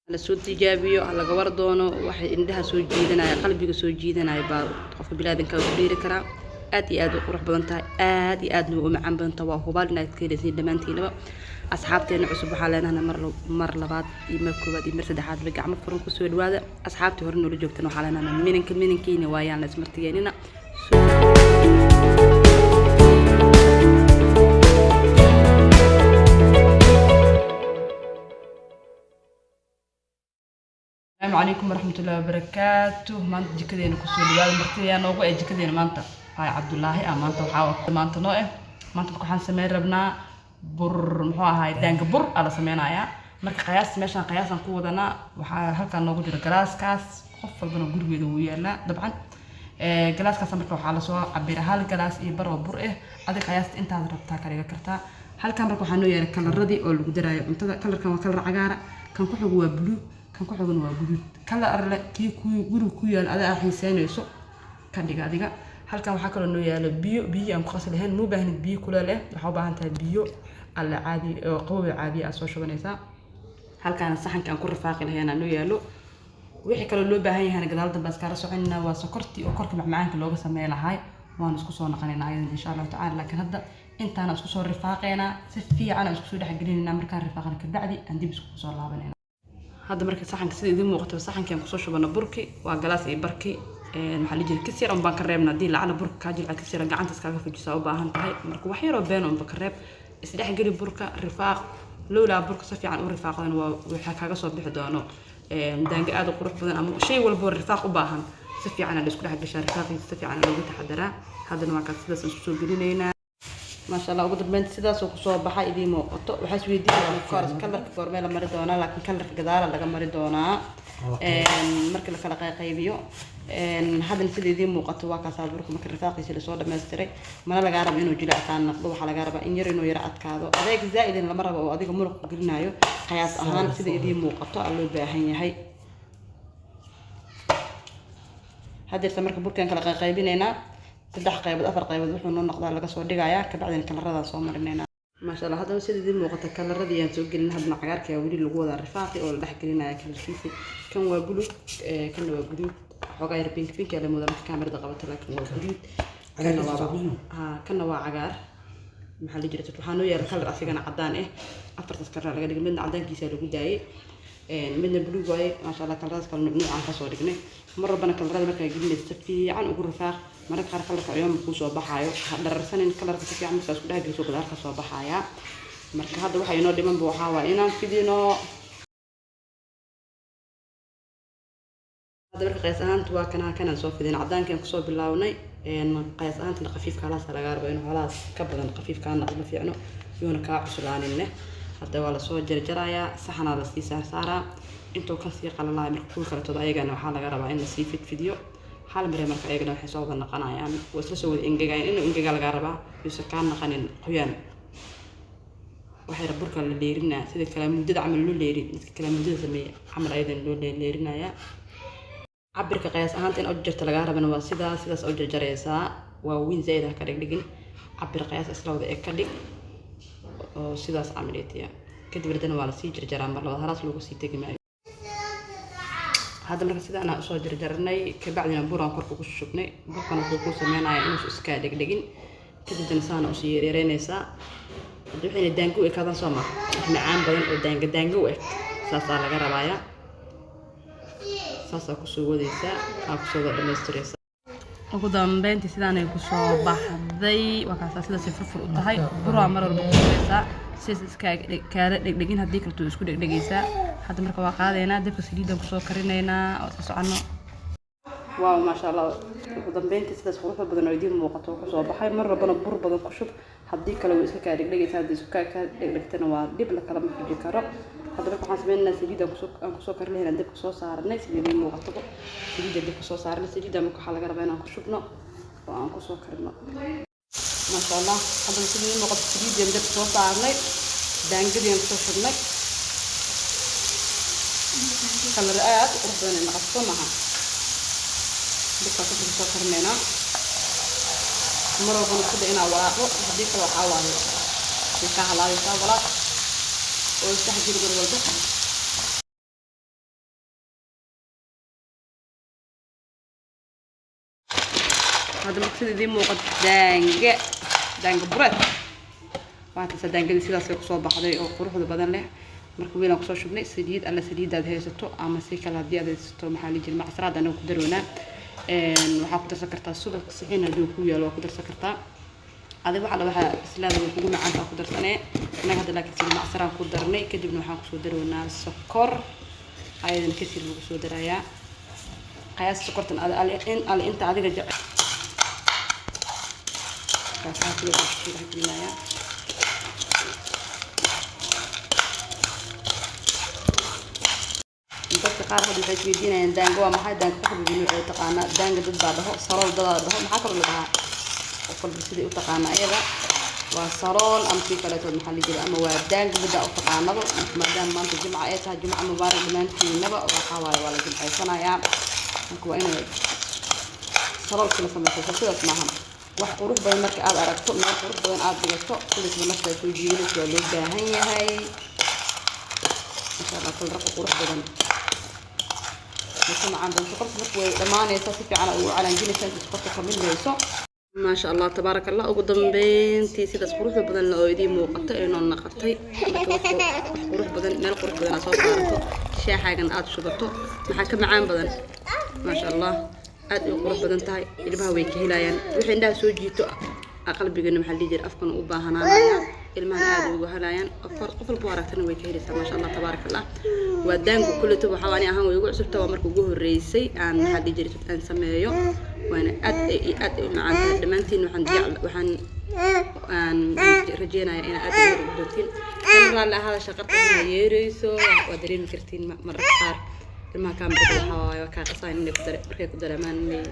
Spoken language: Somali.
la soo tijaabiyo laga war doono waxay indhaha soo jiidanaya qalbiga soo jiidanaya baa qofka bilaadanka u dhiiri kara aad iyo aad u qurux badan tahay aad iyo aad u macaan badan tahay waa hubaal inaad ka helaysid dhamaantiinaba asxaabteena cusub waxaa leenahay mar labaad iyo mar koobaad iyo mar saddexaad ba gacmo furan ku soo dhawaada asxaabtii hore noola joogtana waxaa leenahay minankiina waayaan la ismartigeynina السلام عليكم ورحمة الله وبركاته. ما أنت جكدين كسول ولا مرتين أنا وقع جكدين ما أنت هاي عبد الله ما أنت وحاول ما أنت نوع ما أنت كحن سمير ربنا بر محوا هاي دانك بر على سمينا يا مرك قياس ماشان قياس نقول أنا وهالكان نقول الجلاس كاس خف البنا جور بيدوي لا طبعا جلاس كاس مرك وحاله سوا عبير هالجلاس يبر وبر هذا قياس أنت ضربتها كريجة كرتا هالكان مرك وحنو يا كلر ردي أو الجدراء أنت كلر كان كلر عجارة كان كحه هو بلو kan ku xogan waa guduud kala arle kii guriga ku yaal adaa xiiseynayso kan adiga halkan waxa kale noo yaalo biyo aan ku qasal lahayn muu baahnid biyo kuleel waxa u baahan tahay biyo alla caadi oo qabow caadi ah soo shubanaysa halkan saxanka aan ku rifaaqi lahayn noo yaalo wixii kale loo baahan yahay gadaal dambe iska rasoconina waa sokorti oo korka macmacaanka looga sameeyay lahay waan isku soo naqanayna ayadana insha Allah ta'ala laakiin hadda intaan isku soo rifaaqeena si fiican isku soo dhaxgelinayna markaan rifaaqan ka bacdi aan dib isku soo laabanayna هذا مركز صحن كسيد يدوم وقت صحن كان كسوش بنا بركي وجلاس بركي محل يجي كسير أم بكرّبنا دي لعنا برك كاجل على كسير رجعت تسكاك في الجساو باهن تهاي مركو وحيرة بينهم بكرّب استدح جري بركة رفاق لولا بركة صفي عن رفاق وحكاك صوب بحدانه دانج قاعد قروح بدنا أمو شيء ولا بور رفاق وباهن صفي عن اللي سكول حق رفاق صفي عن اللي تحضره هذا نوع كسيد سنسول جرينا ما شاء الله وقدر بنت سيدا سوق صوب بحا إدي موقتو وحاس ويدي كورس كلر كورميل مري دونا لكن كلر كدار لغا مري دونا markii la kala qaybiyo hadan sidii muuqato waa ka saaburku markii rifaaqaysi la soo dhameystiray mana laga rabo inuu jilicaan noqdo waxa laga rabaa in yar inuu yara adkaado adeeg zaa'idin lama rabo oo adiga muruq gelinayo qiyaas ahaan sidii muuqato loo baahan yahay haddii markii burkan kala qaybinayna saddex qaybood afar qaybood wuxuu noo noqdaa laga soo dhigayaa ka bacdina kalarada soo marinayna ما شاء الله هذا سيدي موقته كلر دي سوق لنا هذا عقارك يا ولي لو ودا رفاقي او دخ جلينا كلركيسي كان waa guluud kan waa guluud xogaa yar pink la moodaa kaamirada qabato laakiin waa guluud kana waa cagaar maxaa la jirto waxaan u yeelay kalar asigana cadaan afartas kalar laga dhigay midna cadaankiisa lagu daayay midna blue way ma sha Allah kalaradaas kala nooc aan ka soo dhignay mar walbana kalarada marka ay gelinayso fiican ugu rifaaq marka qaar kalarka ayuu ku soo baxayo dhararsanin kalarka si fiican markaas ku dhaagayso qudaarka soo baxaya marka hadda waxa inoo dhiman buu waxa inaan fidino هذا marka qays ahaantu waa kana soo fidin cadaankan ku soo bilawnay qays ahaantu qafiifka halaas laga rabo inuu halaas ka badan qafiifka aan ma fiicno yoona ka cuslaaninne hadda waa la soo jarjaraya saxana la sii saaraa intuu ka sii qalalay marka kulka kala todo ayagana waxa laga rabaa in la sii fidfidiyo hal mar marka ayagana waxay soo wada naqanayaan oo isla soo wada ingegayaan inuu ingega laga rabaa yuusa ka naqanin qoyaan waxay burka la leerinaa sida kala mudada amal loo leerin dadka kala mudada sameey amal aydan loo leerinaya cabirka qiyaas ahaanteen oo jirta laga rabana waa sidaas oo jarjaraysa waa weyn zaid ah ka dhigin cabir qiyaas isla wada ka dhig oo sidaas amaliyatiya kadib radana waa la sii jarjaraa mar labada halaas lagu sii tagay هذا مرة سيدا أنا أصور جرجرني كبعدين بران كركو كشوفني بركان كركو سمعنا إنه إسكاد دقيقين كده جنسان أصير يرينيسا الحين الدانجو كذا سما إحنا عام بدن الدانجو ساسا على جربايا ساسا كسوة ديسا كسوة المستريسا وقدام بنتي سيدا أنا كسوة بحذي وكاسا سيدا سفر وطهي بران مرة بكسوة سيس إسكاد دقيقين هديك التو إسكود دقيقيسا هذا مركب قاعدين دبك سليدة وكسو كرينينا أو تسعنه واو ما شاء الله وقدام بنتي سيدا سخوفة بدنا يدين موقته وكسو بحاي مرة بنبور بدن كشوف هديك لو إسكا دقيقة هذا إسكا دقيقتنا ودب لك لما في الجكرة هذا مركب حاسبين سليدة وكسو كرينينا دبك كسو صارنا سليدة موقته سليدة دبك كسو صارنا سليدة مك حلا جربنا كشوفنا وكسو كرينا ما شاء الله هذا سليدة موقته سليدة دبك كسو صارنا دانجري كسو شرنا كلر آيات قربنا نقصناها بكرة كسو كرنينا مرة بنقصد إنا وراء هديك الوحاوة بكرة حلاوة ولا ويستحجر بالوالدة هذا مقصد دي موقد دانجا براد وانت سدانجا sidaas ku soo baxday oo quruxda badan leh marka weyn aan ku soo shubnay saliid alla saliidaad haysato ama si kala hadii aad haysato maxaa la jira macasraad aan ku daroonaa waxaa ku darsan kartaa subag sixin hadii ku yaalo ku darsan kartaa adiga waxa islaada kugu macaan ku darsanay anaga hadda laakiin si macasraan ku darnay kadibna waxaan ku soo daroonaa sokor aydan kasii lagu soo darayaa قياس سكرت أنت عادي رجع كاسات لي بشيل هالكمية بس قارب اللي بيجينا دان جوا ما حد دان كحب بينو تقانا دان جد بعده صاروا ضد ما حكوا لها وكل بسيط وتقانا أيضا وصارون أم في كلا تود محل جل أما ودان بدأ تقانا ما دام ما أنت جمعة إيتها جمعة مبارك بمان في نبأ وحوالي ولا جمعة سنة يا marka waa inay sabab kala sameeyay sidaas maaha wax qurux badan marka aad aragto meel qurux badan aad dhigato kulliis marka soo jiidanayso loo baahan yahay insha Allah kul raqo qurux badan waxaan aan dadku marka way dhamaanaysa si fiican oo calanjinaysa isqorta kamilmayso ما شاء الله تبارك الله ugu dambeyntii sidaas quruxda badan oo idin muuqato ee noo naqatay qurux badan meel qurux badan soo saarto shaaxagan aad shubato waxa ka macaan badan ما شاء الله aad ay qurux badan tahay ilmaha way ka helayaan wixii indaa soo jiito qalbigana waxa la jira afkan u baahanaanaya ilmaha aad ugu helayaan afar qof walba aragtana way ka helaysaa ما شاء الله تبارك الله wadaanku kullitu waxa aan ahaan way ugu cusubtaa markii ugu horeysay aan waxa la jira aan sameeyo وانا أد معنا دمانتين وحن رجينا أنا أد دوتين كان الله هذا شقرت يريسو ودرين كرتين مرة كار ما كان بدل هواي وكان قصاين نقدر بركة قدر ما